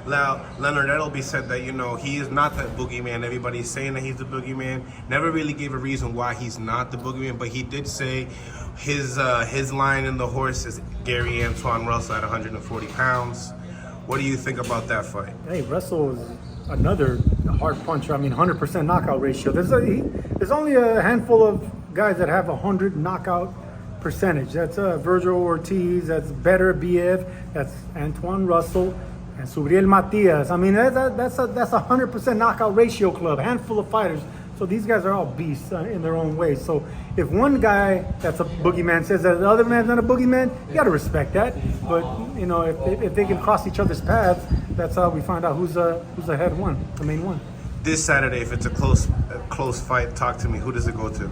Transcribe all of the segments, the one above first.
Now, Leonard Edelby said that, he is not the boogeyman. Everybody's saying that he's the boogeyman. Never really gave a reason why he's not the boogeyman, but he did say his line in the horse is Gary Antoine Russell at 140 pounds. What do you think about that fight? Hey, Russell is another hard puncher. 100% knockout ratio. There's only a handful of guys that have 100 knockout percentage. That's Virgil Ortiz, that's Better Biev, that's Antoine Russell, and Subriel Matias. That's a 100% knockout ratio club, handful of fighters. So these guys are all beasts in their own way. So if one guy that's a boogeyman says that the other man's not a boogeyman, you got to respect that. But if they can cross each other's paths, that's how we find out who's the head one, the main one. This Saturday, if it's a close fight, talk to me. Who does it go to?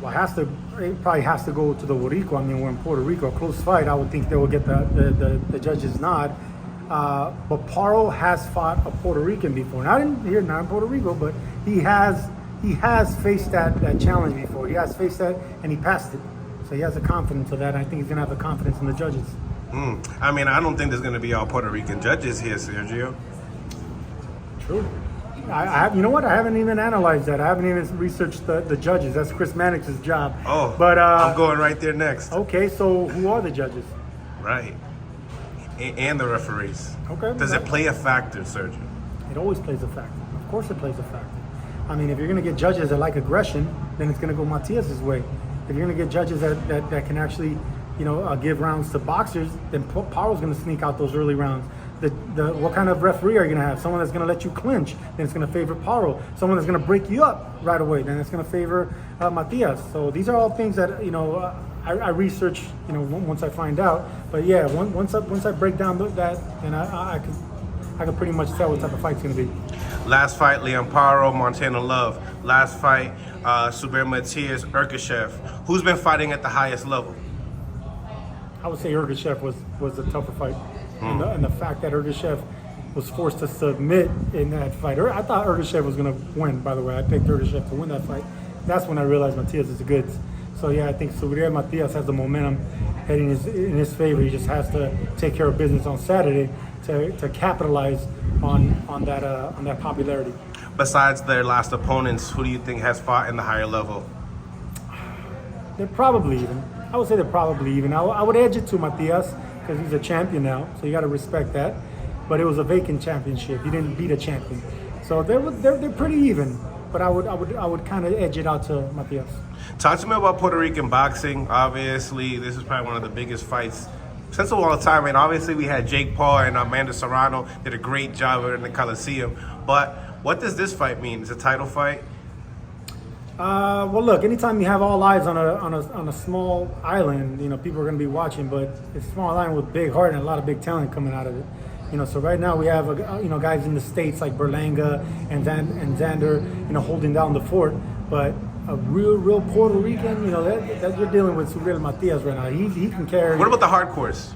Well, it probably has to go to the Boricua. We're in Puerto Rico, a close fight. I would think they will get the judge's nod. But Paro has fought a Puerto Rican before. Not in Puerto Rico, but he has faced that challenge before. He has faced that, and he passed it. So he has the confidence of that. And I think he's gonna have the confidence in the judges. I don't think there's gonna be all Puerto Rican judges here, Sergio. True. You know what? I haven't even analyzed that. I haven't even researched the judges. That's Chris Mannix's job. Oh, but I'm going right there next. Okay, so who are the judges? Right. And the referees. Okay. Does it play a factor, Sergio? It always plays a factor. Of course it plays a factor. If you're going to get judges that like aggression, then it's going to go Matias' way. If you're going to get judges that can actually, give rounds to boxers, then Paro's going to sneak out those early rounds. What kind of referee are you going to have? Someone that's going to let you clinch, then it's going to favor Paro. Someone that's going to break you up right away, then it's going to favor Matias. So these are all things that, I research, once I find out. But yeah, once I break down that, then I can pretty much tell what type of fight's going to be. Last fight, Leon Paro, Montana Love. Last fight, Subriel Matias, Urkashev. Who's been fighting at the highest level? I would say Urkashev was a tougher fight. And the fact that Urkashev was forced to submit in that fight. I thought Urkashev was going to win, by the way. I picked Urkashev to win that fight. That's when I realized Matias is the goods. So yeah, I think Subriel Matias has the momentum heading in his favor. He just has to take care of business on Saturday to capitalize on that popularity. Besides their last opponents, who do you think has fought in the higher level? They're probably even. I would say they're probably even. I would edge it to Matias because he's a champion now, so you got to respect that. But it was a vacant championship. He didn't beat a champion, so they're pretty even. But I would kind of edge it out to Matias. Talk to me about Puerto Rican boxing. Obviously, this is probably one of the biggest fights since a long time. And obviously, we had Jake Paul and Amanda Serrano did a great job in the Coliseum. But what does this fight mean? It's a title fight. Well, look. Anytime you have all eyes on a small island, people are going to be watching. But it's a small island with big heart and a lot of big talent coming out of it. So right now we have guys in the States like Berlanga and Xander, holding down the fort. But a real Puerto Rican, that you're dealing with Subriel Matias right now. He can carry. What about the hardcores?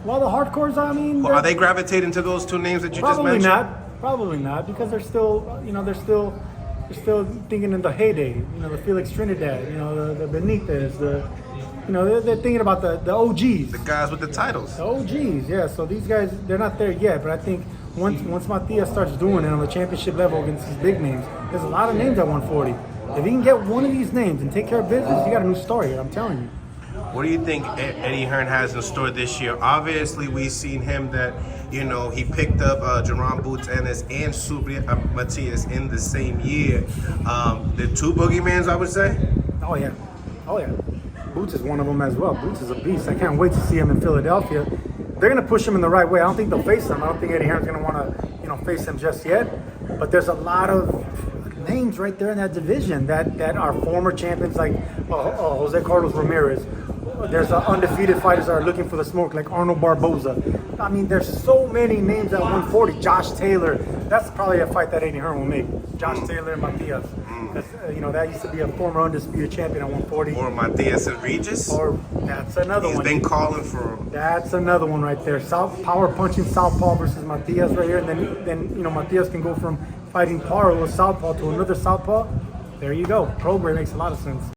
Well, the hardcores, are they gravitating to those two names that you just mentioned? Probably not, because they're still, they're still thinking in the heyday. The Felix Trinidad, the Benitez, they're thinking about the OGs. The guys with the titles. The OGs, yeah. So these guys, they're not there yet, but I think once Matias starts doing it on the championship level against these big names, there's a lot of names at 140. If he can get one of these names and take care of business, you got a new story here, I'm telling you. What do you think Eddie Hearn has in store this year? Obviously, we've seen him that, he picked up Jerome Boots Ennis and Subriel Matias in the same year. The two boogeymans, I would say? Oh, yeah. Boots is one of them as well. Boots is a beast. I can't wait to see him in Philadelphia. They're going to push him in the right way. I don't think they'll face him. I don't think Eddie Hearn's going to want to, face him just yet. But there's a lot of names right there in that division that are former champions like Jose Carlos Ramirez. There's undefeated fighters that are looking for the smoke like Arnold Barboza. There's so many names at 140. Josh Taylor. That's probably a fight that Eddie Hearn will make. Josh Taylor and Matias. That used to be a former undisputed champion at 140. Or Matias and Regis. Or that's another one. He's been calling for him. That's another one right there. Power punching southpaw versus Matias right here, and then Matias can go from fighting Paro with southpaw to another southpaw. There you go. Program makes a lot of sense.